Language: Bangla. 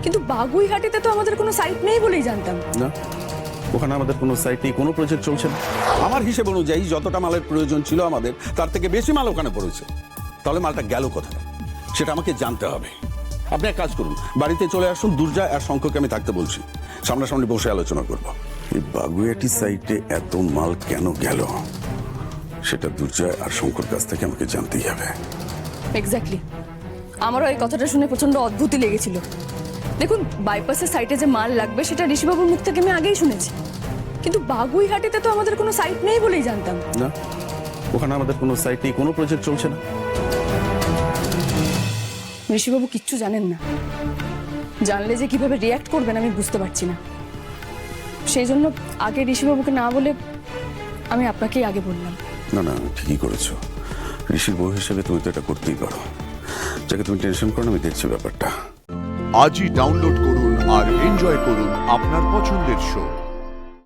কিন্তু বাগুইহাটিতে তো আমাদের কোনো সাইট নেই বলেই জানতাম। না, ওখানে আমাদের কোনো সাইট নেই, কোনো প্রজেক্ট চলছে না। আমার হিসেব অনুযায়ী যতটা মালের প্রয়োজন ছিল আমাদের, তার থেকে বেশি মাল ওখানে পড়েছে। তাহলে মালটা গেল কোথায় সেটা আমাকে জানতে হবে। আপনি এক কাজ করুন, বাড়িতে চলে আসুন, দুর্জয় আর শঙ্করকে আমি থাকতে বলছি, সামনাসামনি বসে আলোচনা করব। এই বাগুইহাটি সাইটে এত মাল কেন গেল সেটা দুর্জয় আর শঙ্কর কাছ থেকে আমাকে জানতেই হবে। এক্স্যাক্টলি, আমারও এই কথাটা শুনে প্রচন্ড অদ্ভুতই লেগেছিল। দেখুন, বাইপাসের সাইটে যে মাল লাগবে সেটা ঋষিবাবুর মুখ থেকে আমি আগেই শুনেছি, কিন্তু বাগুইহাটিতে তো আমাদের কোনো সাইট নেই বলেই জানতাম। না, ওখানে আমাদের কোনো সাইট নেই, কোনো প্রজেক্ট চলছে না। ঋষিবাবু কিচ্ছু জানেন না, জানলে যে কিভাবে রিয়াক্ট করবেন আমি বুঝতে পারছি না। সেই জন্য আগে ঋষিবাবুকে না বলে আমি আপনাকেই আগে বললাম। না না, ঠিকই করেছো। ঋষির বউ হিসেবে তুমি তো এটা করতেই পারো। যাকে তুমি টেনশন করো না, আমি দেখছি ব্যাপারটা। আজই ডাউনলোড করুন আর এনজয় করুন আপনার পছন্দের শো।